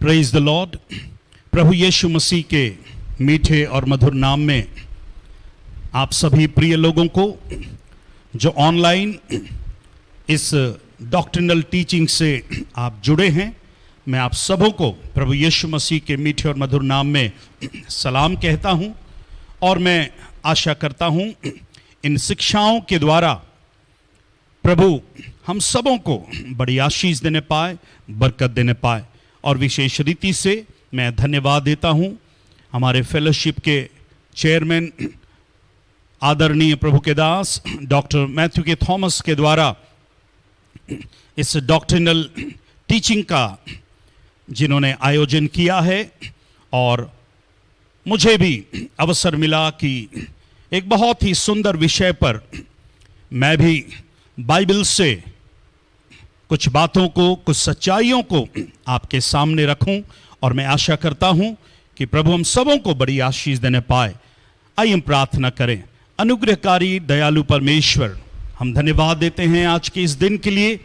Praise the lord. प्रभु यीशु मसीह के मीठे और मधुर नाम में आप सभी प्रिय लोगों को जो ऑनलाइन इस डॉक्ट्रिनल टीचिंग से आप जुड़े हैं, मैं आप सबों को प्रभु यीशु मसीह के मीठे और मधुर नाम में सलाम कहता हूं और मैं आशा करता हूं इन शिक्षाओं के द्वारा प्रभु हम सबों को बड़ी आशीष देने पाए, बरकत देने पाए। और विशेष रीति से मैं धन्यवाद देता हूं हमारे फेलोशिप के चेयरमैन आदरणीय प्रभु के दास डॉक्टर मैथ्यू के थॉमस के द्वारा इस डॉक्ट्रिनल टीचिंग का जिन्होंने आयोजन किया है, और मुझे भी अवसर मिला कि एक बहुत ही सुंदर विषय पर मैं भी बाइबल से कुछ बातों को, कुछ सच्चाइयों को आपके सामने रखूं, और मैं आशा करता हूं कि प्रभु हम सबों को बड़ी आशीष देने पाए। आइए हम प्रार्थना करें। अनुग्रहकारी दयालु परमेश्वर, हम धन्यवाद देते हैं आज के इस दिन के लिए,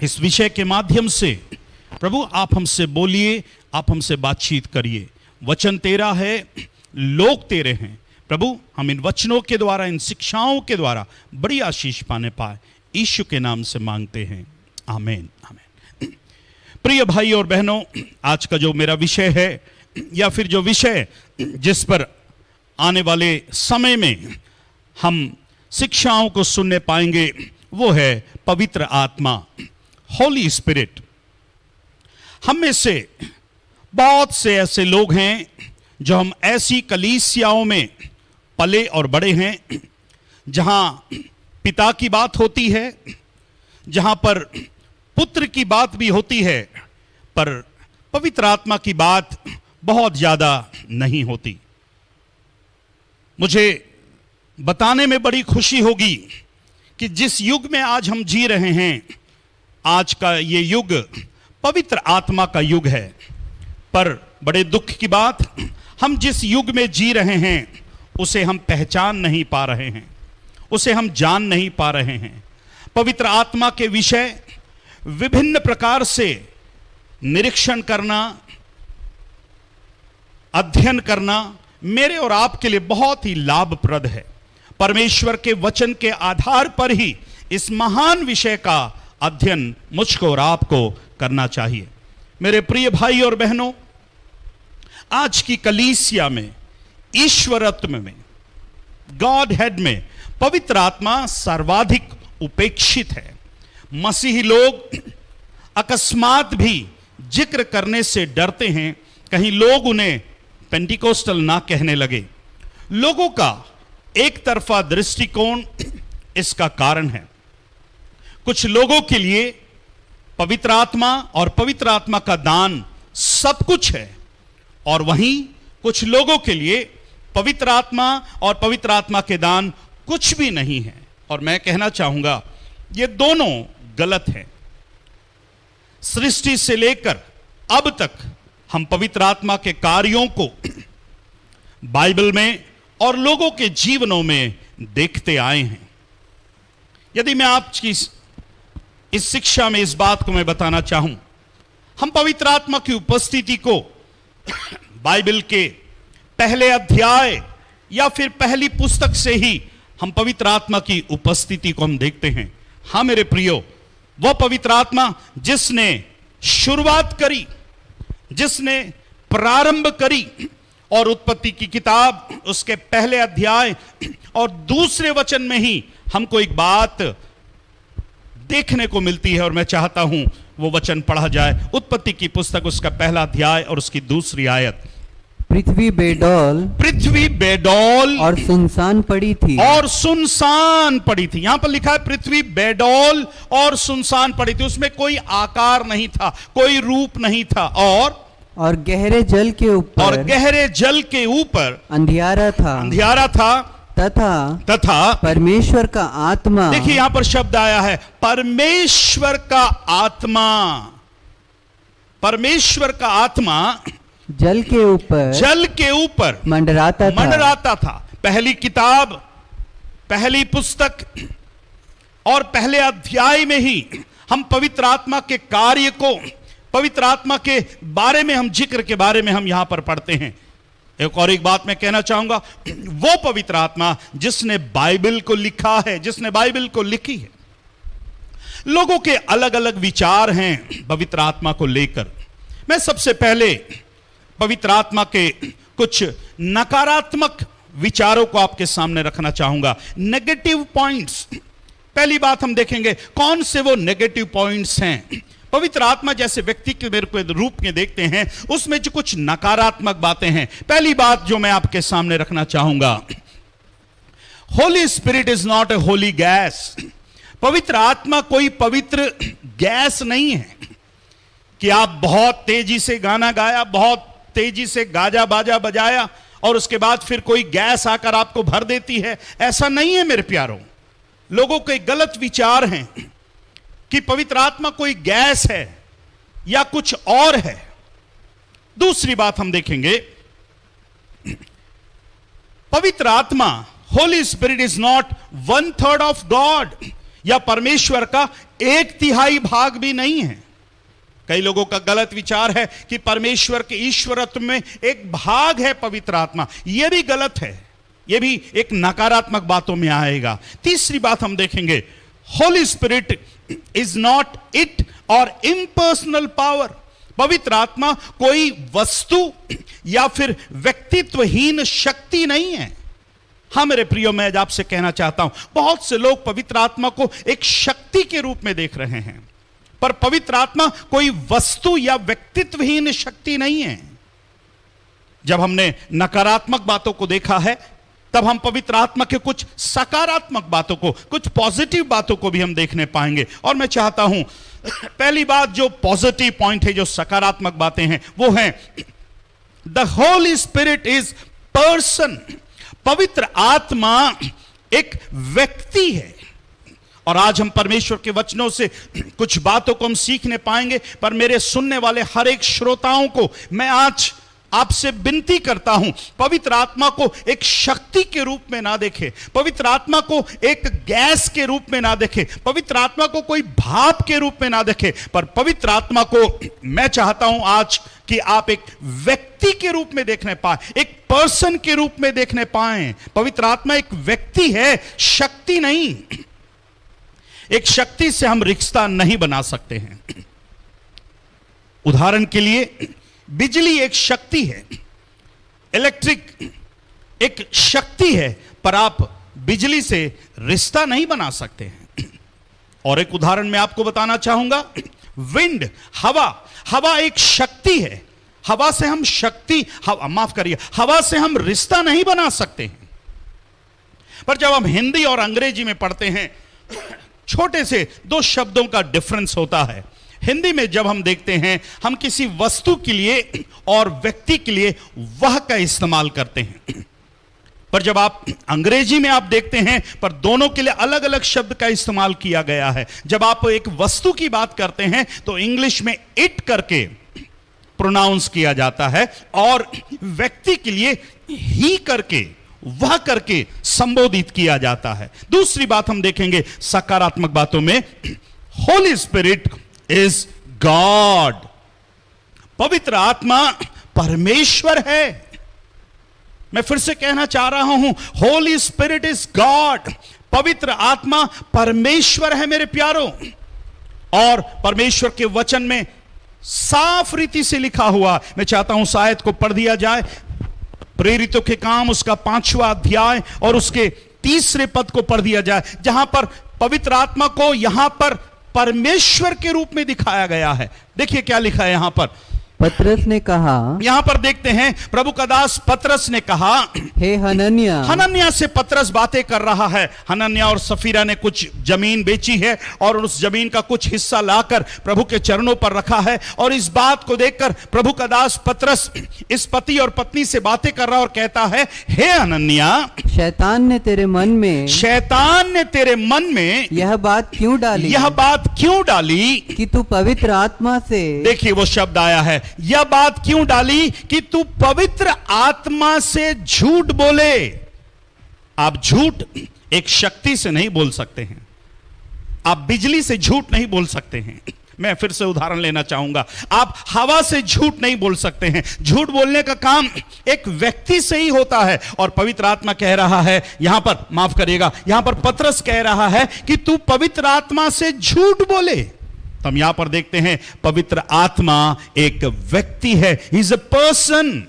इस विषय के माध्यम से प्रभु आप हमसे बोलिए, आप हमसे बातचीत करिए। वचन तेरा है, लोग तेरे हैं। प्रभु हम इन वचनों के द्वारा, इन शिक्षाओं के द्वारा बड़ी आशीष पाने पाए, यीशु के नाम से मांगते हैं, आमीन आमीन। प्रिय भाई और बहनों, आज का जो मेरा विषय है या फिर जो विषय जिस पर आने वाले समय में हम शिक्षाओं को सुनने पाएंगे वो है पवित्र आत्मा, होली स्पिरिट। हम में से बहुत से ऐसे लोग हैं जो हम ऐसी कलीसियाओं में पले और बड़े हैं जहां पिता की बात होती है, जहां पर पुत्र की बात भी होती है, पर पवित्र आत्मा की बात बहुत ज्यादा नहीं होती। मुझे बताने में बड़ी खुशी होगी कि जिस युग में आज हम जी रहे हैं, आज का ये युग पवित्र आत्मा का युग है, पर बड़े दुख की बात, हम जिस युग में जी रहे हैं उसे हम पहचान नहीं पा रहे हैं, उसे हम जान नहीं पा रहे हैं। पवित्र आत्मा के विषय विभिन्न प्रकार से निरीक्षण करना, अध्ययन करना मेरे और आपके लिए बहुत ही लाभप्रद है। परमेश्वर के वचन के आधार पर ही इस महान विषय का अध्ययन मुझको और आपको करना चाहिए। मेरे प्रिय भाई और बहनों, आज की कलीसिया में, ईश्वरत्व में, गॉड हेड में पवित्र आत्मा सर्वाधिक उपेक्षित है। मसीही लोग अकस्मात भी जिक्र करने से डरते हैं, कहीं लोग उन्हें पेंटिकोस्टल ना कहने लगे। लोगों का एक तरफा दृष्टिकोण इसका कारण है। कुछ लोगों के लिए पवित्र आत्मा और पवित्र आत्मा का दान सब कुछ है, और वहीं कुछ लोगों के लिए पवित्र आत्मा और पवित्र आत्मा के दान कुछ भी नहीं है। और मैं कहना चाहूंगा ये दोनों गलत हैं। सृष्टि से लेकर अब तक हम पवित्र आत्मा के कार्यों को बाइबल में और लोगों के जीवनों में देखते आए हैं। यदि मैं आपकी इस शिक्षा में इस बात को मैं बताना चाहूं, हम पवित्र आत्मा की उपस्थिति को बाइबल के पहले अध्याय या फिर पहली पुस्तक से ही हम पवित्र आत्मा की उपस्थिति को हम देखते हैं। हाँ मेरे प्रियो, वह पवित्र आत्मा जिसने शुरुआत करी, जिसने प्रारंभ करी, और उत्पत्ति की किताब उसके पहले अध्याय और दूसरे वचन में ही हमको एक बात देखने को मिलती है, और मैं चाहता हूं वो वचन पढ़ा जाए। उत्पत्ति की पुस्तक उसका पहला अध्याय और उसकी दूसरी आयत। पृथ्वी बेडौल और सुनसान पड़ी थी। और सुनसान पड़ी थी। यहां पर लिखा है पृथ्वी बेडौल और सुनसान पड़ी थी। उसमें कोई आकार नहीं था, कोई रूप नहीं था, और गहरे जल के ऊपर अंधियारा था तथा परमेश्वर का आत्मा। देखिए यहां पर शब्द आया है परमेश्वर का आत्मा। परमेश्वर का आत्मा जल के ऊपर मंडराता था। पहली किताब, पहली पुस्तक और पहले अध्याय में ही हम पवित्र आत्मा के कार्य को पवित्र आत्मा के बारे में हम जिक्र के बारे में हम यहां पर पढ़ते हैं। एक बात मैं कहना चाहूंगा, वो पवित्र आत्मा जिसने बाइबल को लिखा है, जिसने बाइबल को लिखी है। लोगों के अलग अलग विचार हैं पवित्र आत्मा को लेकर। मैं सबसे पहले पवित्र आत्मा के कुछ नकारात्मक विचारों को आपके सामने रखना चाहूंगा, नेगेटिव पॉइंट्स। पहली बात हम देखेंगे कौन से वो नेगेटिव पॉइंट्स हैं। पवित्र आत्मा जैसे व्यक्ति के मेरे को रूप में देखते हैं, उसमें जो कुछ नकारात्मक बातें हैं। पहली बात जो मैं आपके सामने रखना चाहूंगा, Holi spirit is not a Holi gas. पवित्र आत्मा कोई पवित्र गैस नहीं है कि आप बहुत तेजी से गाना गाया, बहुत तेजी से गाजा बाजा बजाया और उसके बाद फिर कोई गैस आकर आपको भर देती है। ऐसा नहीं है मेरे प्यारों। लोगों के गलत विचार हैं कि पवित्र आत्मा कोई गैस है या कुछ और है। दूसरी बात हम देखेंगे, पवित्र आत्मा, Holi spirit is not 1/3 of God, या परमेश्वर का 1/3 भाग भी नहीं है। कई लोगों का गलत विचार है कि परमेश्वर के ईश्वरत्व में एक भाग है पवित्र आत्मा। यह भी गलत है, यह भी एक नकारात्मक बातों में आएगा। तीसरी बात हम देखेंगे, Holi spirit is not it और इम्पर्सनल पावर। पवित्र आत्मा कोई वस्तु या फिर व्यक्तित्वहीन शक्ति नहीं है। हाँ मेरे प्रियो, मैं आज आपसे कहना चाहता हूं, बहुत से लोग पवित्र आत्मा को एक शक्ति के रूप में देख रहे हैं, पर पवित्र आत्मा कोई वस्तु या व्यक्तित्वहीन शक्ति नहीं है। जब हमने नकारात्मक बातों को देखा है, तब हम पवित्र आत्मा के कुछ सकारात्मक बातों को, कुछ पॉजिटिव बातों को भी हम देखने पाएंगे। और मैं चाहता हूं पहली बात जो पॉजिटिव पॉइंट है, जो सकारात्मक बातें हैं, वो है the Holy spirit is person. पवित्र आत्मा एक व्यक्ति है। और आज हम परमेश्वर के वचनों से कुछ बातों को हम सीखने पाएंगे, पर मेरे सुनने वाले हर एक श्रोताओं को मैं आज आपसे विनती करता हूं, पवित्र आत्मा को एक शक्ति के रूप में ना देखे, पवित्र आत्मा को एक गैस के रूप में ना देखे, पवित्र आत्मा को कोई भाप के रूप में ना देखे, पर पवित्र आत्मा को मैं चाहता हूं आज कि आप एक व्यक्ति के रूप में देखने पाए, एक पर्सन के रूप में देखने पाए। पवित्र आत्मा एक व्यक्ति है, शक्ति नहीं। एक शक्ति से हम रिश्ता नहीं बना सकते हैं। उदाहरण के लिए बिजली एक शक्ति है, इलेक्ट्रिक एक शक्ति है, पर आप बिजली से रिश्ता नहीं बना सकते हैं। और एक उदाहरण मैं आपको बताना चाहूंगा, विंड, हवा एक शक्ति है। हवा से हम हवा से हम रिश्ता नहीं बना सकते हैं। पर जब हम हिंदी और अंग्रेजी में पढ़ते हैं, छोटे से 2 शब्दों का डिफरेंस होता है। हिंदी में जब हम देखते हैं, हम किसी वस्तु के लिए और व्यक्ति के लिए वह का इस्तेमाल करते हैं, पर जब आप अंग्रेजी में आप देखते हैं, पर दोनों के लिए अलग अलग शब्द का इस्तेमाल किया गया है। जब आप एक वस्तु की बात करते हैं तो इंग्लिश में इट करके प्रोनाउंस किया जाता है, और व्यक्ति के लिए ही करके, वह करके संबोधित किया जाता है। दूसरी बात हम देखेंगे सकारात्मक बातों में, होली स्पिरिट इज गॉड। पवित्र आत्मा परमेश्वर है। मैं फिर से कहना चाह रहा हूं, होली स्पिरिट इज गॉड। पवित्र आत्मा परमेश्वर है मेरे प्यारों। और परमेश्वर के वचन में साफ रीति से लिखा हुआ, मैं चाहता हूं शायद को पढ़ दिया जाए, प्रेरितों के काम उसका 5वां अध्याय और उसके 3रे पद को पढ़ दिया जाए, जहां पर पवित्र आत्मा को यहां पर परमेश्वर के रूप में दिखाया गया है। देखिए क्या लिखा है यहां पर। पतरस ने कहा, यहां पर देखते हैं प्रभु का दास पतरस ने कहा, हे हनन्याह। हनन्याह से पतरस बातें कर रहा है। हनन्याह और सफीरा ने कुछ जमीन बेची है और उस जमीन का कुछ हिस्सा लाकर प्रभु के चरणों पर रखा है। और इस बात को देखकर प्रभु का दास पतरस इस पति और पत्नी से बातें कर रहा और कहता है, हे हनन्याह, शैतान ने तेरे मन में यह बात क्यों डाली कि तू पवित्र आत्मा से, देखिए वो शब्द आया है, यह बात क्यों डाली कि तू पवित्र आत्मा से झूठ बोले। आप झूठ एक शक्ति से नहीं बोल सकते हैं, आप बिजली से झूठ नहीं बोल सकते हैं, मैं फिर से उदाहरण लेना चाहूंगा, आप हवा से झूठ नहीं बोल सकते हैं। झूठ बोलने का काम एक व्यक्ति से ही होता है। और पवित्र आत्मा कह रहा है यहां पर, माफ करिएगा, यहां पर पतरस कह रहा है कि तू पवित्र आत्मा से झूठ बोले। तो हम यहां पर देखते हैं पवित्र आत्मा एक व्यक्ति है, ही इज अ पर्सन।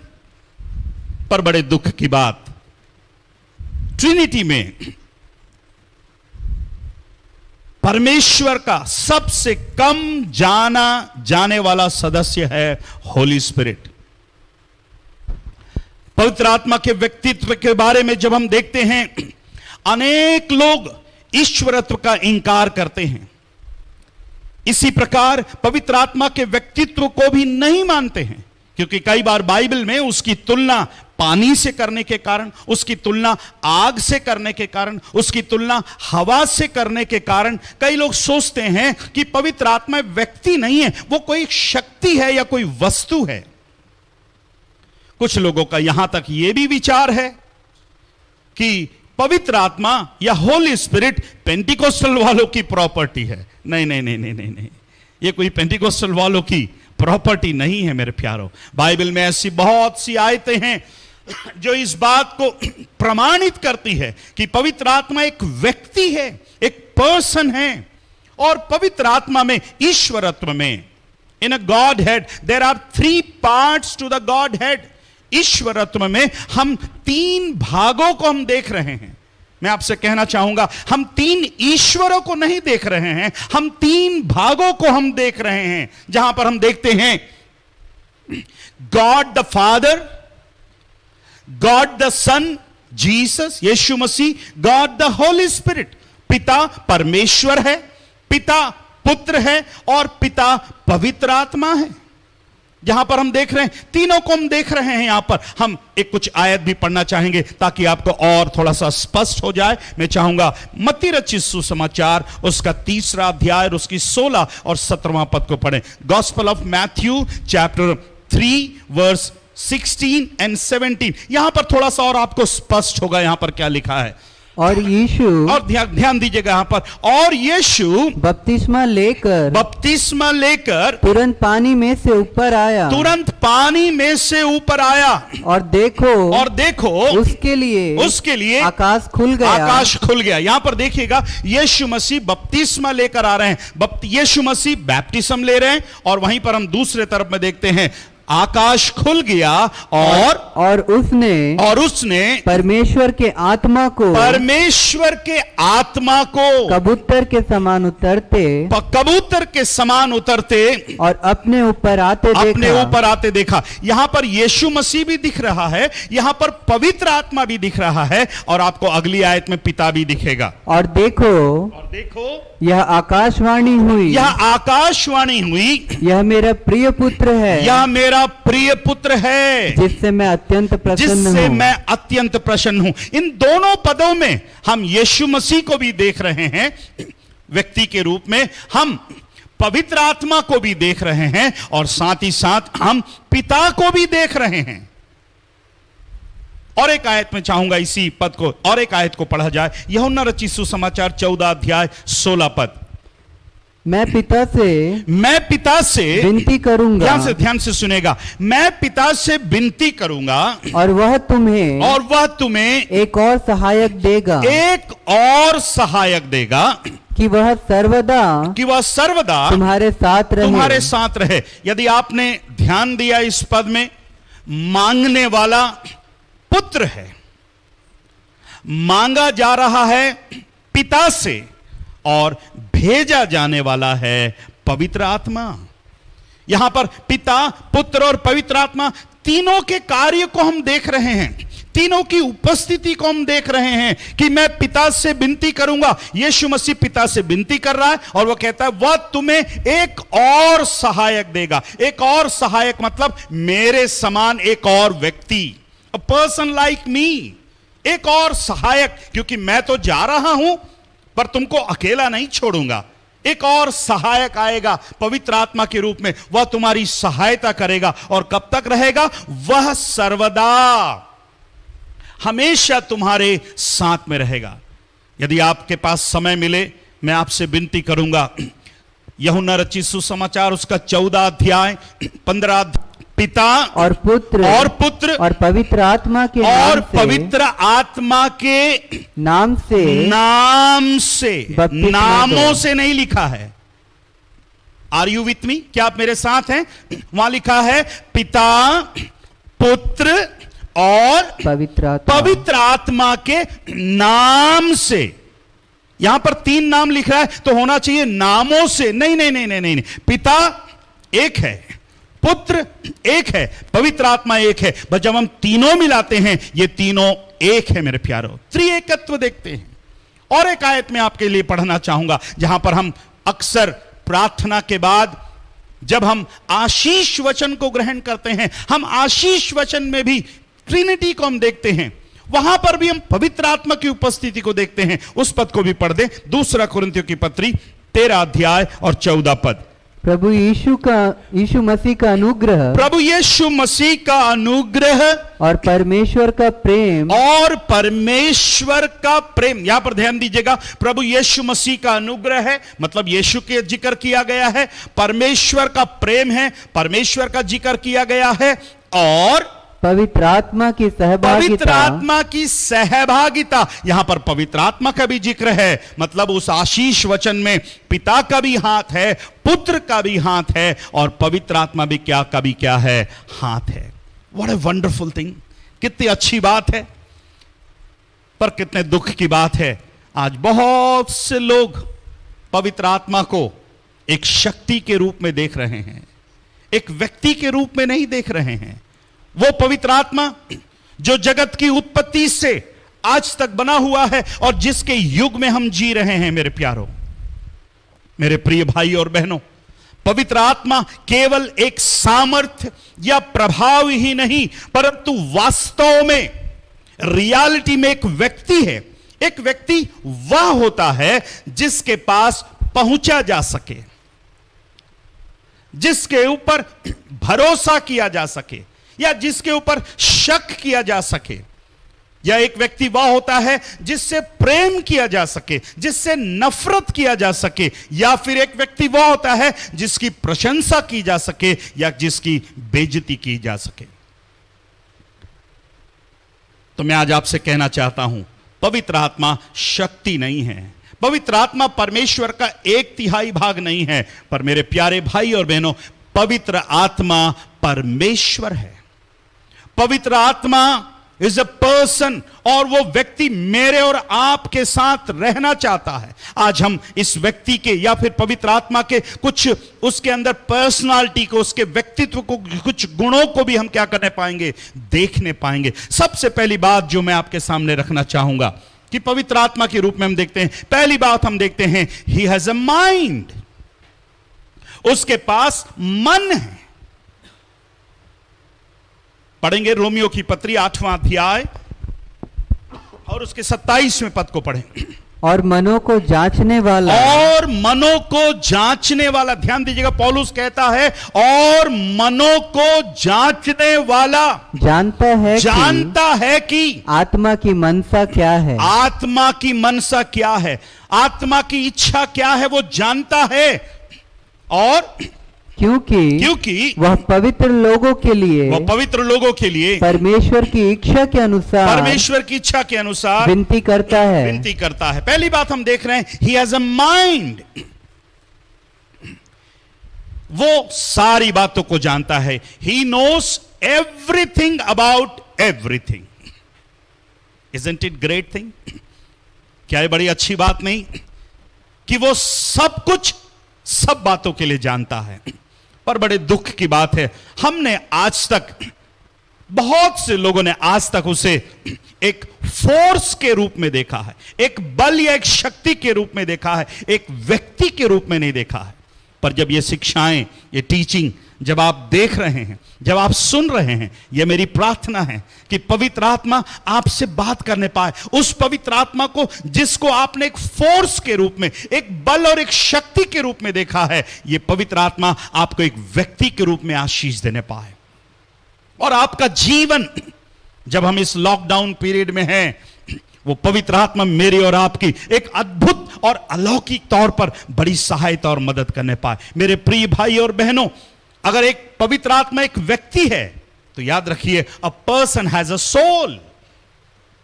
पर बड़े दुख की बात, ट्रिनिटी में परमेश्वर का सबसे कम जाना जाने वाला सदस्य है होली स्पिरिट। पवित्र आत्मा के व्यक्तित्व के बारे में जब हम देखते हैं, अनेक लोग ईश्वरत्व का इंकार करते हैं। इसी प्रकार पवित्र आत्मा के व्यक्तित्व को भी नहीं मानते हैं, क्योंकि कई बार बाइबल में उसकी तुलना पानी से करने के कारण, उसकी तुलना आग से करने के कारण, उसकी तुलना हवा से करने के कारण कई लोग सोचते हैं कि पवित्र आत्मा व्यक्ति नहीं है, वो कोई शक्ति है या कोई वस्तु है। कुछ लोगों का यहां तक यह भी विचार है कि पवित्र आत्मा या होली स्पिरिट पेंटिकोस्टल वालों की प्रॉपर्टी है। नहीं नहीं नहीं नहीं नहीं नहीं, ये कोई पेंटिकोस्टल वालों की प्रॉपर्टी नहीं है मेरे प्यारों। बाइबल में ऐसी बहुत सी आयतें हैं जो इस बात को प्रमाणित करती है कि पवित्र आत्मा एक व्यक्ति है, एक पर्सन है। और पवित्र आत्मा में, ईश्वरत्व में, in a Godhead there are 3 parts to the Godhead. ईश्वरत्व में हम 3 भागों को हम देख रहे हैं। मैं आपसे कहना चाहूंगा, हम 3 ईश्वरों को नहीं देख रहे हैं, हम 3 भागों को हम देख रहे हैं। जहां पर हम देखते हैं God the father, God the son Jesus Yeshu Masih, God the Holy Spirit. पिता परमेश्वर है, पिता पुत्र है और पिता पवित्र आत्मा है। जहां पर हम देख रहे हैं, तीनों को हम देख रहे हैं। यहां पर हम एक कुछ आयत भी पढ़ना चाहेंगे ताकि आपको और थोड़ा सा स्पष्ट हो जाए। मैं चाहूंगा मत्ती रचित सुसमाचार उसका 3रा अध्याय और उसकी 16 और 17वां पद को पढ़ें। Gospel of Matthew chapter 3 verse 16 and 17। यहां पर थोड़ा सा और आपको स्पष्ट होगा यहां पर क्या लिखा है। और यीशु, और ध्यान दीजिएगा यहां पर, और यीशु बपतिस्मा लेकर तुरंत पानी में से ऊपर आया, तुरंत पानी में से ऊपर आया। और देखो उसके लिए आकाश खुल गया। यहां पर देखिएगा, यीशु मसीह बपतिस्मा लेकर आ रहे हैं, यीशु मसीह बैप्टिज्म ले रहे हैं। और वहीं पर हम दूसरे तरफ में देखते हैं आकाश खुल गया और उसने परमेश्वर के आत्मा को कबूतर के समान उतरते और अपने ऊपर आते देखा। यहां पर यीशु मसीह भी दिख रहा है, यहां पर पवित्र आत्मा भी दिख रहा है, और आपको अगली आयत में पिता भी दिखेगा। और देखो यह आकाशवाणी हुई, यह मेरा प्रिय पुत्र है, जिससे मैं अत्यंत प्रसन्न हूं। इन दोनों पदों में हम यीशु मसीह को भी देख रहे हैं व्यक्ति के रूप में, हम पवित्र आत्मा को भी देख रहे हैं, और साथ ही साथ हम पिता को भी देख रहे हैं। और एक आयत में चाहूंगा इसी पद को, और एक आयत को पढ़ा जाए। यूहन्ना रचित सुसमाचार 14 अध्याय 16 पद। मैं पिता से विनती करूंगा, ध्यान से सुनेगा, मैं पिता से विनती करूंगा, और वह तुम्हें एक और सहायक देगा, कि वह सर्वदा तुम्हारे साथ रहे। यदि आपने ध्यान दिया इस पद में, मांगने वाला पुत्र है, मांगा जा रहा है पिता से, और भेजा जाने वाला है पवित्र आत्मा। यहां पर पिता, पुत्र और पवित्र आत्मा तीनों के कार्य को हम देख रहे हैं, तीनों की उपस्थिति को हम देख रहे हैं कि मैं पिता से विनती करूंगा। यीशु मसीह पिता से विनती कर रहा है, और वह कहता है वह तुम्हें एक और सहायक देगा। एक और सहायक मतलब मेरे समान एक और व्यक्ति, अ पर्सन लाइक मी, एक और सहायक, क्योंकि मैं तो जा रहा हूं पर तुमको अकेला नहीं छोड़ूंगा। एक और सहायक आएगा पवित्र आत्मा के रूप में, वह तुम्हारी सहायता करेगा। और कब तक रहेगा? वह सर्वदा हमेशा तुम्हारे साथ में रहेगा। यदि आपके पास समय मिले, मैं आपसे विनती करूंगा, यूहन्ना रचित सुसमाचार उसका 14 अध्याय 15 पिता और पुत्र और पवित्र आत्मा के और पवित्र आत्मा के नाम से नामों से नहीं लिखा है। Are you with me? क्या आप मेरे साथ हैं? वहां लिखा है पिता, पुत्र और पवित्र आत्मा के नाम से। यहां पर 3 नाम लिख रहा है तो होना चाहिए नामों से। नहीं नहीं नहीं नहीं नहीं, पिता एक है, पुत्र एक है, पवित्र आत्मा एक है। बस जब हम तीनों मिलाते हैं ये तीनों एक है मेरे प्यारों। त्रिएकत्व देखते हैं। और एक आयत में आपके लिए पढ़ना चाहूंगा जहां पर हम अक्सर प्रार्थना के बाद जब हम आशीष वचन को ग्रहण करते हैं, हम आशीष वचन में भी ट्रिनिटी को हम देखते हैं, वहां पर भी हम पवित्र आत्मा की उपस्थिति को देखते हैं। उस पद को भी पढ़ दें, 2 कुरिन्थियों की पत्री 13 अध्याय और 14 पद। प्रभु यीशु मसीह का अनुग्रह और परमेश्वर का प्रेम यहां पर ध्यान दीजिएगा। प्रभु यीशु मसीह का अनुग्रह है, मतलब यीशु के जिक्र किया गया है। परमेश्वर का प्रेम है, परमेश्वर का जिक्र किया गया है। और पवित्र आत्मा की सहभागिता। यहां पर पवित्र आत्मा का भी जिक्र है, मतलब उस आशीष वचन में पिता का भी हाथ है, पुत्र का भी हाथ है और पवित्र आत्मा भी क्या है? हाथ है। What a wonderful thing! कितनी अच्छी बात है, पर कितने दुख की बात है। आज बहुत से लोग पवित्र आत्मा को एक शक्ति के रूप में देख रहे हैं, एक व्यक्ति के रूप में नहीं देख रहे हैं। वो पवित्र आत्मा जो जगत की उत्पत्ति से आज तक बना हुआ है और जिसके युग में हम जी रहे हैं मेरे प्यारों, मेरे प्रिय भाई और बहनों, पवित्र आत्मा केवल एक सामर्थ्य या प्रभाव ही नहीं, परंतु वास्तव में रियलिटी में एक व्यक्ति है। एक व्यक्ति वह होता है जिसके पास पहुंचा जा सके, जिसके ऊपर भरोसा किया जा सके या जिसके ऊपर शक किया जा सके। या एक व्यक्ति वह होता है जिससे प्रेम किया जा सके, जिससे नफरत किया जा सके। या फिर एक व्यक्ति वह होता है जिसकी प्रशंसा की जा सके या जिसकी बेइज्जती की जा सके। तो मैं आज आपसे कहना चाहता हूं, पवित्र आत्मा शक्ति नहीं है, पवित्र आत्मा परमेश्वर का 1/3 भाग नहीं है, पर मेरे प्यारे भाई और बहनों, पवित्र आत्मा परमेश्वर है। पवित्र आत्मा इज अ पर्सन, और वो व्यक्ति मेरे और आपके साथ रहना चाहता है। आज हम इस व्यक्ति के या फिर पवित्र आत्मा के कुछ उसके अंदर पर्सनालिटी को, उसके व्यक्तित्व को, कुछ गुणों को भी हम क्या करने पाएंगे? देखने पाएंगे। सबसे पहली बात जो मैं आपके सामने रखना चाहूंगा कि पवित्र आत्मा के रूप में हम देखते हैं, पहली बात हम देखते हैं, ही हैज अ माइंड। उसके पास मन है। पढ़ेंगे रोमियो की पत्री 8वां अध्याय और उसके 27वें पद को पढ़ें। और मनों को जांचने वाला, ध्यान दीजिएगा, पौलुस कहता है और मनों को जांचने वाला जानता है कि आत्मा की मनसा क्या है। आत्मा की मनसा क्या है, आत्मा की इच्छा क्या है, वो जानता है। और क्योंकि वह पवित्र लोगों के लिए परमेश्वर की इच्छा के अनुसार विनती करता है। पहली बात हम देख रहे हैं, ही हैज अ माइंड। वो सारी बातों को जानता है। He knows everything about everything. Isn't it great thing? क्या ये बड़ी अच्छी बात नहीं कि वो सब कुछ सब बातों के लिए जानता है? पर बड़े दुख की बात है, हमने आज तक, बहुत से लोगों ने आज तक उसे एक फोर्स के रूप में देखा है, एक बल या एक शक्ति के रूप में देखा है, एक व्यक्ति के रूप में नहीं देखा है। पर जब ये शिक्षाएं, ये टीचिंग जब आप देख रहे हैं, जब आप सुन रहे हैं, यह मेरी प्रार्थना है कि पवित्र आत्मा आपसे बात करने पाए। उस पवित्र आत्मा को जिसको आपने एक फोर्स के रूप में, एक बल और एक शक्ति के रूप में देखा है, यह पवित्र आत्मा आपको एक व्यक्ति के रूप में आशीष देने पाए। और आपका जीवन, जब हम इस लॉकडाउन पीरियड में हैं, वो पवित्र आत्मा मेरी और आपकी एक अद्भुत और अलौकिक तौर पर बड़ी सहायता और मदद करने पाए। मेरे प्रिय भाई और बहनों, अगर एक पवित्र आत्मा एक व्यक्ति है तो याद रखिए, a person has a soul.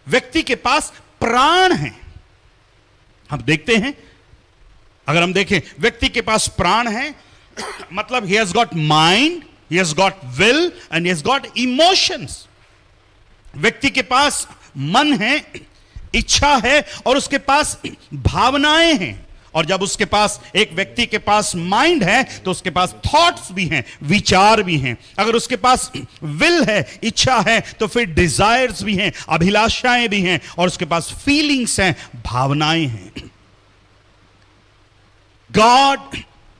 व्यक्ति के पास प्राण है। हम देखते हैं, अगर हम देखें व्यक्ति के पास प्राण है, मतलब he has got mind, he has got will and he has got emotions। व्यक्ति के पास मन है, इच्छा है और उसके पास भावनाएं हैं। और जब उसके पास, एक व्यक्ति के पास माइंड है तो उसके पास थॉट्स भी हैं, विचार भी हैं। अगर उसके पास विल है, इच्छा है, तो फिर डिजायर्स भी हैं, अभिलाषाएं भी हैं और उसके पास फीलिंग्स हैं, भावनाएं हैं। गॉड,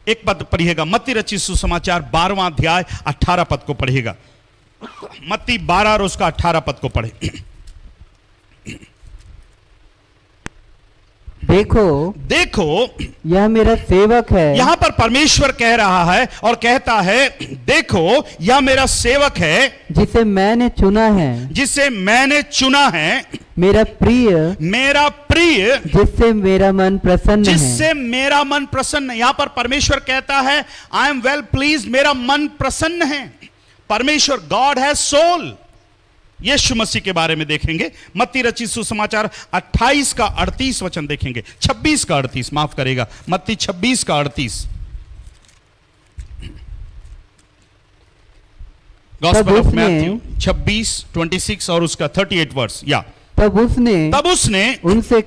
एक पद पढ़िएगा, मत्ती रचित सुसमाचार 12वां अध्याय 18 पद को पढ़िएगा। मत्ती 12 और उसका 18 पद को पढ़े। देखो यह मेरा सेवक है। यहां पर परमेश्वर कह रहा है और कहता है, देखो यह मेरा सेवक है जिसे मैंने चुना है, जिसे मैंने चुना है, मेरा प्रिय, जिससे मेरा मन प्रसन्न है। जिससे मेरा मन प्रसन्न है। यहां पर परमेश्वर कहता है, आई एम वेल प्लीज, मेरा मन प्रसन्न है। परमेश्वर, गॉड हैज सोल। यीशु मसीह के बारे में देखेंगे, मत्ती रचित सुसमाचार 28 का 38 वचन देखेंगे, 26 का 38, माफ करेगा, मत्ती 26 का 38। गॉस्पेल ऑफ मैथ्यू 26:26 और उसका 38 वर्स। या तब उसने उनसे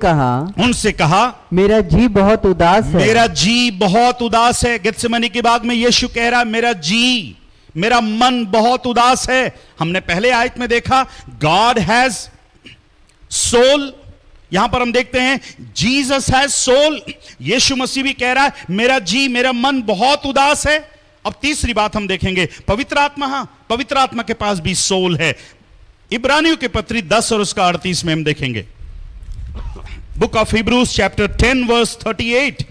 कहा, मेरा जी बहुत उदास है। मेरा जी बहुत उदास है। गेत्सेमनी के बाग में यीशु कह रहा है, मेरा मन बहुत उदास है। हमने पहले आयत में देखा, गॉड हैज सोल। यहां पर हम देखते हैं जीसस हैज सोल। यीशु मसीह भी कह रहा है, मेरा मन बहुत उदास है। अब तीसरी बात हम देखेंगे, पवित्र आत्मा। हां, पवित्र आत्मा के पास भी सोल है। इब्रानियों के पत्री 10 और उसका 38 में हम देखेंगे, book of Hebrews chapter 10 verse 38।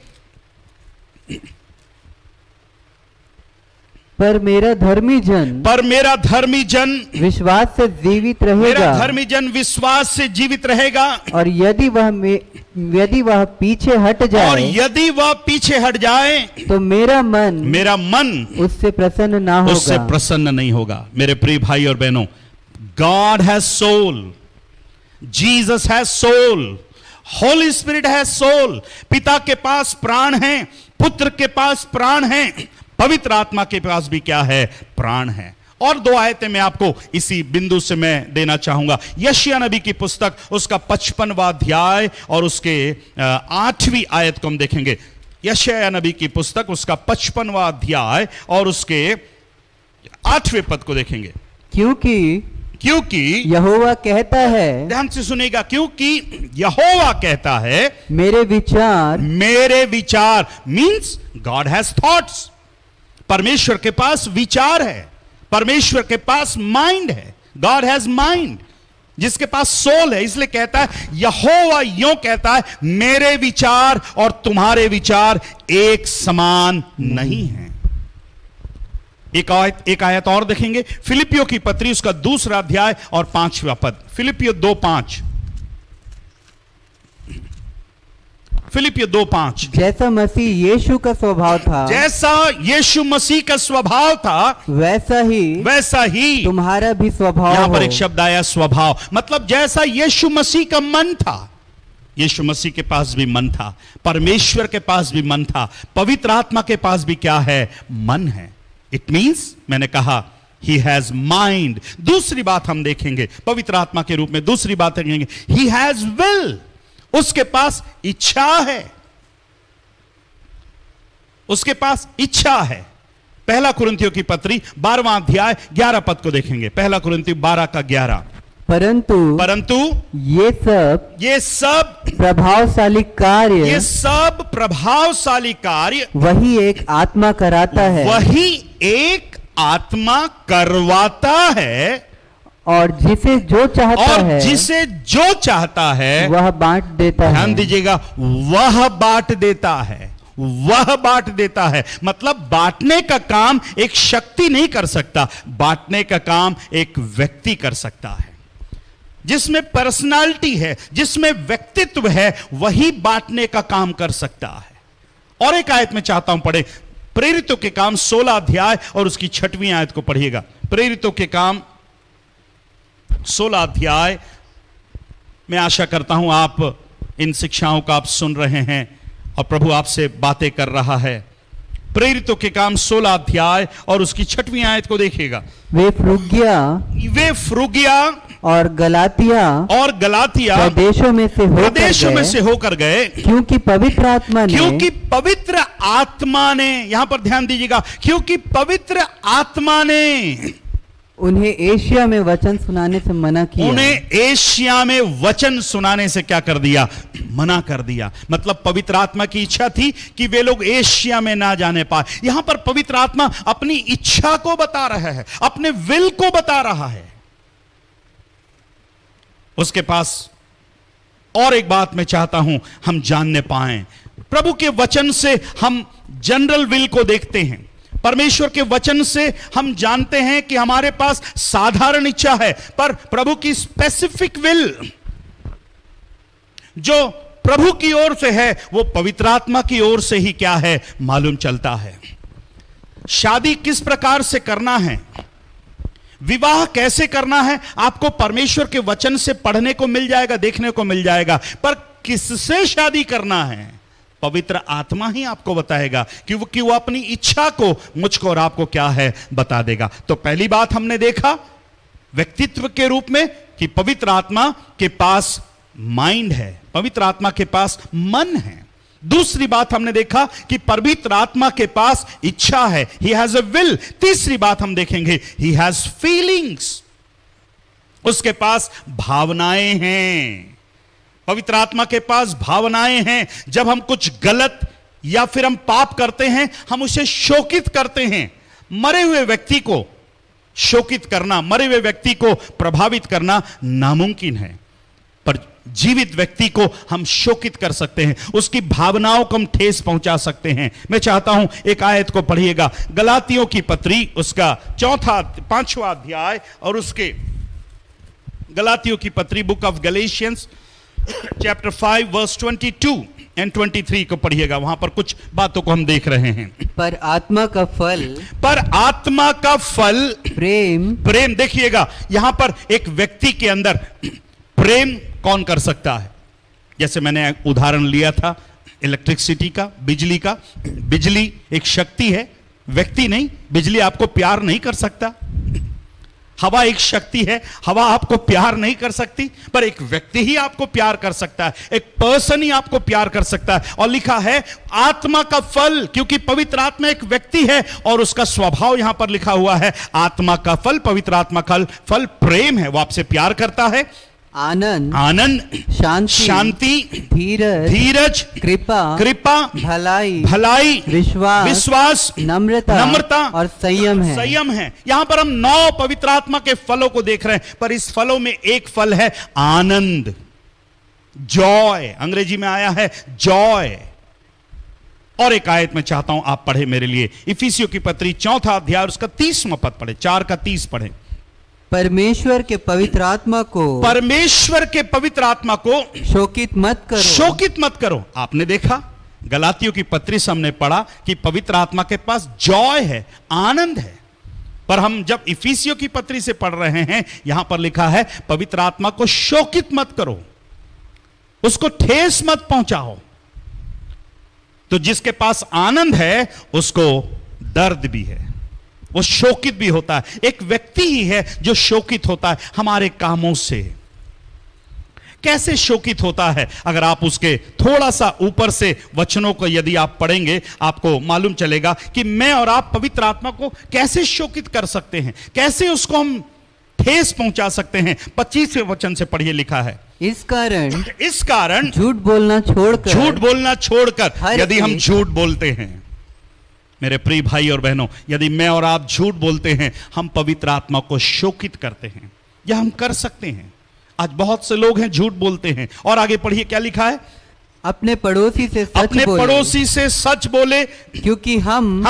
पर मेरा धर्मी जन विश्वास से जीवित रहेगा। मेरा धर्मी जन विश्वास से जीवित रहेगा। और यदि वह पीछे हट जाए, तो मेरा मन उससे प्रसन्न नहीं होगा। मेरे प्रिय भाई और बहनों, God has soul, Jesus has soul, Holy Spirit has soul. पिता के पास प्राण है, पुत्र के पास प्राण है, पवित्र आत्मा के पास भी क्या है? प्राण है। और दो आयतें मैं आपको इसी बिंदु से मैं देना चाहूंगा। यशायाह नबी की पुस्तक, उसका 55वां अध्याय और उसके 8वीं आयत को हम देखेंगे। यशायाह नबी की पुस्तक, उसका 55वां अध्याय और उसके 8वें पद को देखेंगे। क्योंकि यहोवा कहता है, ध्यान से सुनेगा, क्योंकि यहोवा कहता है, मेरे विचार मीन्स गॉड हैज थॉट्स। परमेश्वर के पास विचार है, परमेश्वर के पास माइंड है। गॉड हैज माइंड, जिसके पास सोल है। इसलिए कहता है, यहोवा यूं कहता है, मेरे विचार और तुम्हारे विचार एक समान नहीं है। एक आयत और देखेंगे, फिलिपियों की पत्री, उसका 2 अध्याय और 5वां पद। फिलिपियों 2:5। फिलिपियों 2:5। जैसा मसीह यीशु का स्वभाव था, जैसा यीशु मसीह का स्वभाव था, वैसा ही तुम्हारा भी स्वभाव। यहां पर एक शब्द आया, स्वभाव, मतलब जैसा यीशु मसीह का मन था। यीशु मसीह के पास भी मन था, परमेश्वर के पास भी मन था, पवित्र आत्मा के पास भी क्या है? मन है। इट मीन्स, मैंने कहा, ही हैज माइंड। दूसरी बात हम देखेंगे पवित्र आत्मा के रूप में, दूसरी बात देखेंगे, ही हैज विल। उसके पास इच्छा है, उसके पास इच्छा है। पहला कुरिन्थियों की पत्री 12वां अध्याय 11 पद को देखेंगे। पहला कुरिन्थियों 12 का 11। परंतु ये सब प्रभावशाली कार्य वही एक आत्मा करवाता है, और जिसे जो चाहता है वह बांट देता है। ध्यान दीजिएगा, वह बांट देता है। मतलब बांटने का काम एक शक्ति नहीं कर सकता, बांटने का काम एक व्यक्ति कर सकता है। जिसमें पर्सनालिटी है, जिसमें व्यक्तित्व है, वही बांटने का काम कर सकता है। और एक आयत में चाहता हूं पढ़े, प्रेरितों के काम 16 अध्याय और उसकी 6वीं आयत को पढ़िएगा। प्रेरितों के काम 16 अध्याय। मैं आशा करता हूं आप इन शिक्षाओं का आप सुन रहे हैं और प्रभु आपसे बातें कर रहा है। प्रेरितों के काम 16 अध्याय और उसकी 6वीं आयत को देखिएगा। वे फ्रूगिया और गलातिया प्रदेशों में से होकर गए, क्योंकि पवित्र आत्मा ने यहां पर ध्यान दीजिएगा, क्योंकि पवित्र आत्मा ने उन्हें एशिया में वचन सुनाने से मना किया। उन्हें एशिया में वचन सुनाने से क्या कर दिया? मना कर दिया। मतलब पवित्र आत्मा की इच्छा थी कि वे लोग एशिया में ना जाने पाए। यहां पर पवित्र आत्मा अपनी इच्छा को बता रहा है, अपने विल को बता रहा है। उसके पास और एक बात मैं चाहता हूं हम जानने पाएं। प्रभु के वचन से हम जनरल विल को देखते हैं, परमेश्वर के वचन से हम जानते हैं कि हमारे पास साधारण इच्छा है, पर प्रभु की स्पेसिफिक विल जो प्रभु की ओर से है वो पवित्र आत्मा की ओर से ही क्या है मालूम चलता है। शादी किस प्रकार से करना है, विवाह कैसे करना है, आपको परमेश्वर के वचन से पढ़ने को मिल जाएगा, देखने को मिल जाएगा। पर किससे शादी करना है पवित्र आत्मा ही आपको बताएगा, क्योंकि वो अपनी इच्छा को मुझको और आपको क्या है बता देगा। तो पहली बात हमने देखा व्यक्तित्व के रूप में कि पवित्र आत्मा के पास माइंड है, पवित्र आत्मा के पास मन है। दूसरी बात हमने देखा कि पवित्र आत्मा के पास इच्छा है, ही हैज अ विल। तीसरी बात हम देखेंगे, ही हैज फीलिंग्स, उसके पास भावनाएं हैं। पवित्र आत्मा के पास भावनाएं हैं। जब हम कुछ गलत या फिर हम पाप करते हैं, हम उसे शोकित करते हैं। मरे हुए व्यक्ति को शोकित करना, मरे हुए व्यक्ति को प्रभावित करना नामुमकिन है, पर जीवित व्यक्ति को हम शोकित कर सकते हैं, उसकी भावनाओं को हम ठेस पहुंचा सकते हैं। मैं चाहता हूं एक आयत को पढ़िएगा, गलातियों की पत्री उसका 5वां अध्याय और उसके गलातियों की पत्री book of Galatians chapter 5 verse 22 and 23 को पढ़िएगा। वहां पर कुछ बातों को हम देख रहे हैं। पर आत्मा का फल प्रेम। देखिएगा यहां पर एक व्यक्ति के अंदर प्रेम कौन कर सकता है? जैसे मैंने उदाहरण लिया था इलेक्ट्रिसिटी का, बिजली का। बिजली एक शक्ति है, व्यक्ति नहीं। बिजली आपको प्यार नहीं कर सकता। हवा एक शक्ति है, हवा आपको प्यार नहीं कर सकती, पर एक व्यक्ति ही आपको प्यार कर सकता है, एक पर्सन ही आपको प्यार कर सकता है। और लिखा है आत्मा का फल, क्योंकि पवित्र आत्मा एक व्यक्ति है और उसका स्वभाव यहां पर लिखा हुआ है आत्मा का फल। पवित्र आत्मा का फल प्रेम है, वो आपसे प्यार करता है। आनंद, शांति, धीरज, कृपा, भलाई, विश्वास, नम्रता और संयम है। यहां पर हम 9 पवित्र आत्मा के फलों को देख रहे हैं, पर इस फलों में एक फल है आनंद, जॉय, अंग्रेजी में आया है जॉय। और एक आयत में चाहता हूं आप पढ़े मेरे लिए, इफिसियों की पत्री 4वां अध्याय उसका 30वां पद पढ़े, 4 का 30 पढ़े। परमेश्वर के पवित्र आत्मा को शोकित मत करो। आपने देखा गलातियों की पत्री से हमने पढ़ा कि पवित्र आत्मा के पास जॉय है, आनंद है, पर हम जब इफिसियों की पत्री से पढ़ रहे हैं यहां पर लिखा है पवित्र आत्मा को शोकित मत करो, उसको ठेस मत पहुंचाओ। तो जिसके पास आनंद है उसको दर्द भी है, वो शोकित भी होता है। एक व्यक्ति ही है जो शोकित होता है हमारे कामों से। कैसे शोकित होता है? अगर आप उसके थोड़ा सा ऊपर से वचनों को यदि आप पढ़ेंगे, आपको मालूम चलेगा कि मैं और आप पवित्र आत्मा को कैसे शोकित कर सकते हैं, कैसे उसको हम ठेस पहुंचा सकते हैं। 25वें वचन से पढ़िए, लिखा है इस कारण झूठ बोलना छोड़कर यदि हम झूठ बोलते हैं, मेरे प्रिय भाई और बहनों, यदि मैं और आप झूठ बोलते हैं, हम पवित्र आत्मा को शोकित करते हैं। यह हम कर सकते हैं। आज बहुत से लोग हैं झूठ बोलते हैं। और आगे पढ़िए क्या लिखा है, अपने पड़ोसी से सच बोले, क्योंकि हम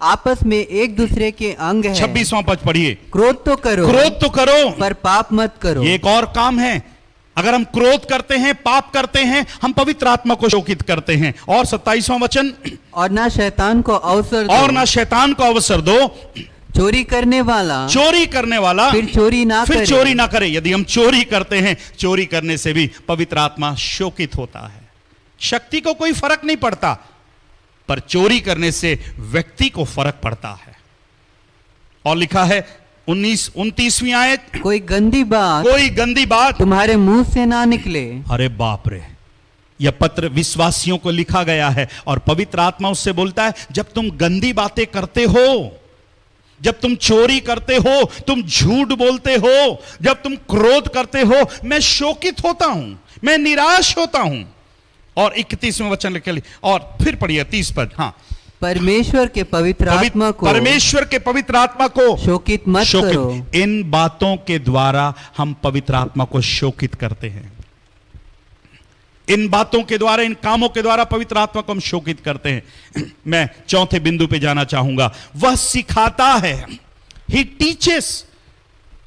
आपस में एक दूसरे के अंग है। 26वां पद पढ़िए। क्रोध तो करो, क्रोध तो करो, पर पाप मत करो। ये एक और काम है। अगर हम क्रोध करते हैं, पाप करते हैं, हम पवित्र आत्मा को शोकित करते हैं। और 27वां वचन, और ना शैतान को अवसर दो, और ना शैतान को अवसर दो। चोरी करने वाला फिर चोरी ना करे। यदि हम चोरी करते हैं, चोरी करने से भी पवित्र आत्मा शोकित होता है। शक्ति को कोई फर्क नहीं पड़ता, पर चोरी करने से व्यक्ति को फर्क पड़ता है। और लिखा है 29वीं आयत, कोई गंदी बात तुम्हारे मुंह से ना निकले। अरे बाप रे, यह पत्र विश्वासियों को लिखा गया है और पवित्र आत्मा उससे बोलता है, जब तुम गंदी बातें करते हो, जब तुम चोरी करते हो, तुम झूठ बोलते हो, जब तुम क्रोध करते हो, मैं शोकित होता हूं, मैं निराश होता हूं। और 31वें वचन लिख ली, और फिर पढ़िए 30 पद। हाँ, परमेश्वर के पवित्र आत्मा को शोकित मत करो। इन बातों के द्वारा हम पवित्र आत्मा को शोकित करते हैं। इन बातों के द्वारा, इन कामों के द्वारा पवित्र आत्मा को हम शोकित करते हैं। मैं चौथे बिंदु पे जाना चाहूंगा। वह सिखाता है, ही टीचेस।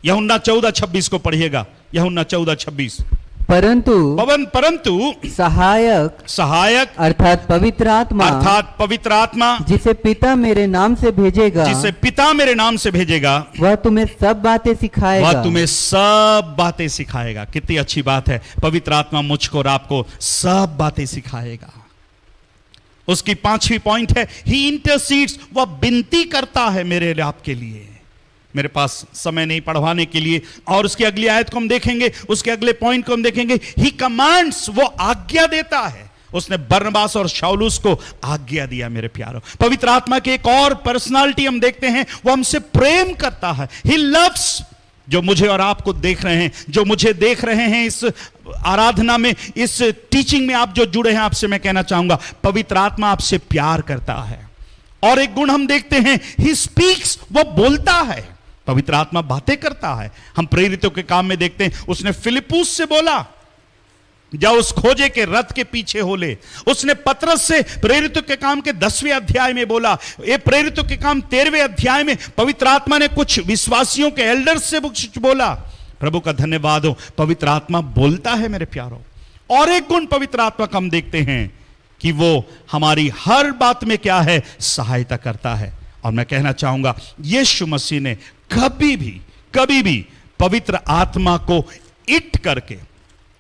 यूहन्ना 14:26 को पढ़िएगा। यूहन्ना 14:26। परंतु सहायक अर्थात पवित्र आत्मा जिसे पिता मेरे नाम से भेजेगा, वह तुम्हें सब बातें सिखाएगा। कितनी अच्छी बात है। पवित्र आत्मा मुझको और आपको सब बातें सिखाएगा। उसकी 5वीं पॉइंट है, ही इंटरसीड्स। वह विनती करता है मेरे लिए, आपके लिए। मेरे पास समय नहीं पढ़वाने के लिए। और उसकी अगली आयत को हम देखेंगे, उसके अगले पॉइंट को हम देखेंगे। ही कमांड्स, वो आज्ञा देता है। उसने बरनबास और शाऊलुस को आज्ञा दिया। मेरे प्यारों, पवित्र आत्मा की एक और पर्सनालिटी हम देखते हैं, वो हमसे प्रेम करता है। He loves. जो मुझे और आपको देख रहे हैं, जो मुझे देख रहे हैं इस आराधना में, इस टीचिंग में आप जो जुड़े हैं, आपसे मैं कहना चाहूंगा, पवित्र आत्मा आपसे प्यार करता है। और एक गुण हम देखते हैं, ही स्पीक्स। वो बोलता है। पवित्र आत्मा बातें करता है। हम प्रेरितों के काम में देखते हैं, उसने फिलिप्पुस से बोला, जाओ उस खोजे के रथ के पीछे हो ले। उसने पतरस से प्रेरितों के काम के 10वें अध्याय में बोला। ये प्रेरितों के काम 13वें अध्याय में पवित्र आत्मा ने कुछ विश्वासियों के एल्डर्स से कुछ बोला। प्रभु का धन्यवाद हो, पवित्र आत्मा बोलता है मेरे प्यारों। और एक गुण पवित्र आत्मा का हम देखते हैं कि वो हमारी हर बात में क्या है, सहायता करता है। और मैं कहना चाहूंगा, यीशु मसीह ने कभी भी पवित्र आत्मा को इट करके,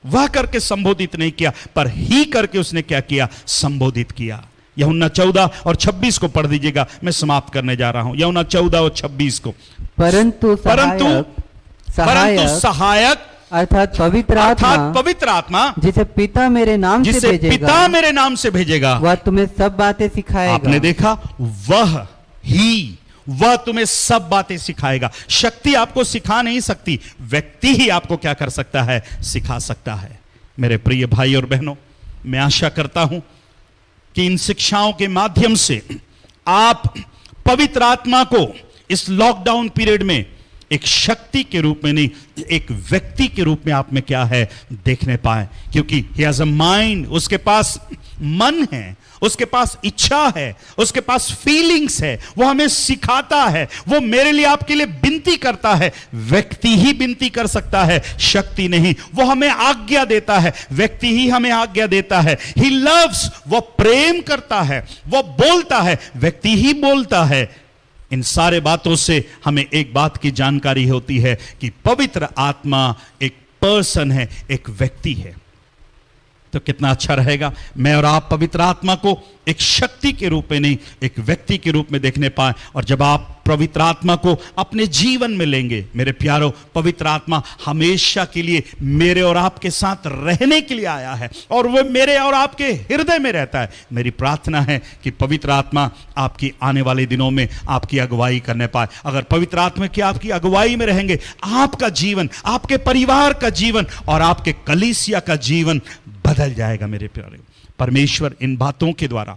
वह करके संबोधित नहीं किया, पर ही करके उसने क्या किया, संबोधित किया। यूहन्ना 14:26 को पढ़ दीजिएगा। मैं समाप्त करने जा रहा हूं। यूहन्ना 14:26 को। परंतु सहायक अर्थात पवित्र आत्मा जिसे पिता मेरे नाम से भेजेगा, वह तुम्हें सब बातें सिखाएगा। आपने देखा, वह तुम्हें सब बातें सिखाएगा। शक्ति आपको सिखा नहीं सकती, व्यक्ति ही आपको क्या कर सकता है, सिखा सकता है। मेरे प्रिय भाई और बहनों, मैं आशा करता हूं कि इन शिक्षाओं के माध्यम से आप पवित्र आत्मा को इस लॉकडाउन पीरियड में एक शक्ति के रूप में नहीं, एक व्यक्ति के रूप में आप में क्या है, देखने पाए। क्योंकि he has a mind, उसके पास मन है, उसके पास इच्छा है, उसके पास फीलिंग्स है। वो हमें सिखाता है, वो मेरे लिए, आपके लिए विनती करता है। व्यक्ति ही विनती कर सकता है, शक्ति नहीं। वो हमें आज्ञा देता है, व्यक्ति ही हमें आज्ञा देता है। ही लव्स, वो प्रेम करता है, वो बोलता है, व्यक्ति ही बोलता है। इन सारे बातों से हमें एक बात की जानकारी होती है कि पवित्र आत्मा एक पर्सन है, एक व्यक्ति है। तो कितना अच्छा रहेगा मैं और आप पवित्र आत्मा को एक शक्ति के रूप में नहीं, एक व्यक्ति के रूप में देखने पाए। और जब आप पवित्र आत्मा को अपने जीवन में लेंगे, मेरे प्यारों, पवित्र आत्मा हमेशा के लिए मेरे और आपके साथ रहने के लिए आया है और वो मेरे और आपके हृदय में रहता है। मेरी प्रार्थना है कि पवित्र आत्मा आपकी आने वाले दिनों में आपकी अगुवाई करने पाए। अगर पवित्र आत्मा की आपकी अगुवाई में रहेंगे, आपका जीवन, आपके परिवार का जीवन और आपके कलीसिया का जीवन बदल जाएगा। मेरे प्यारे, परमेश्वर इन बातों के द्वारा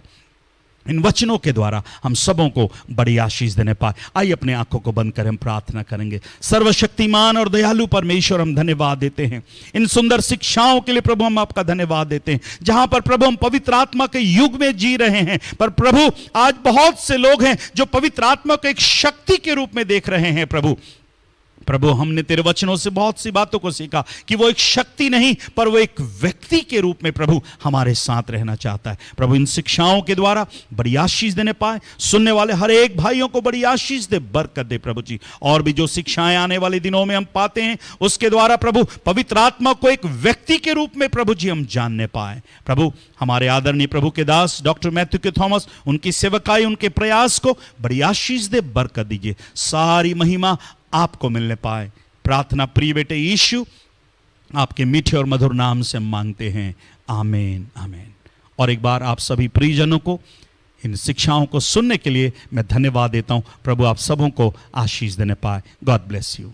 इन वचनों के द्वारा हम सबों को बड़ी आशीष देने पाए। आइए अपने आंखों को बंद कर हम प्रार्थना करेंगे। सर्वशक्तिमान और दयालु परमेश्वर, हम धन्यवाद देते हैं इन सुंदर शिक्षाओं के लिए। प्रभु हम आपका धन्यवाद देते हैं, जहां पर प्रभु हम पवित्र आत्मा के युग में जी रहे हैं। पर प्रभु आज बहुत से लोग हैं जो पवित्र आत्मा को एक शक्ति के रूप में देख रहे हैं। प्रभु हमने तेरे वचनों से बहुत सी बातों को सीखा कि वो एक शक्ति नहीं, पर वो एक व्यक्ति के रूप में प्रभु हमारे साथ रहना चाहता है। प्रभु इन शिक्षाओं के द्वारा बड़ी आशीष देने पाए, सुनने वाले हर एक भाइयों को बड़ी आशीष दे, बरकत दे प्रभु जी। और भी जो शिक्षाएं आने वाले दिनों में हम पाते हैं, उसके द्वारा प्रभु पवित्र आत्मा को एक व्यक्ति के रूप में प्रभु जी हम जानने पाए। प्रभु हमारे आदरणीय प्रभु के दास डॉक्टर मैथ्यू के थॉमस, उनकी सेवकाई, उनके प्रयास को बड़ी आशीष दे, बरकत दीजिए। सारी महिमा आपको मिलने पाए। प्रार्थना प्रिय बेटे यीशु आपके मीठे और मधुर नाम से मांगते हैं, आमीन आमीन। और एक बार आप सभी प्रियजनों को इन शिक्षाओं को सुनने के लिए मैं धन्यवाद देता हूं। प्रभु आप सबों को आशीष देने पाए। God bless you.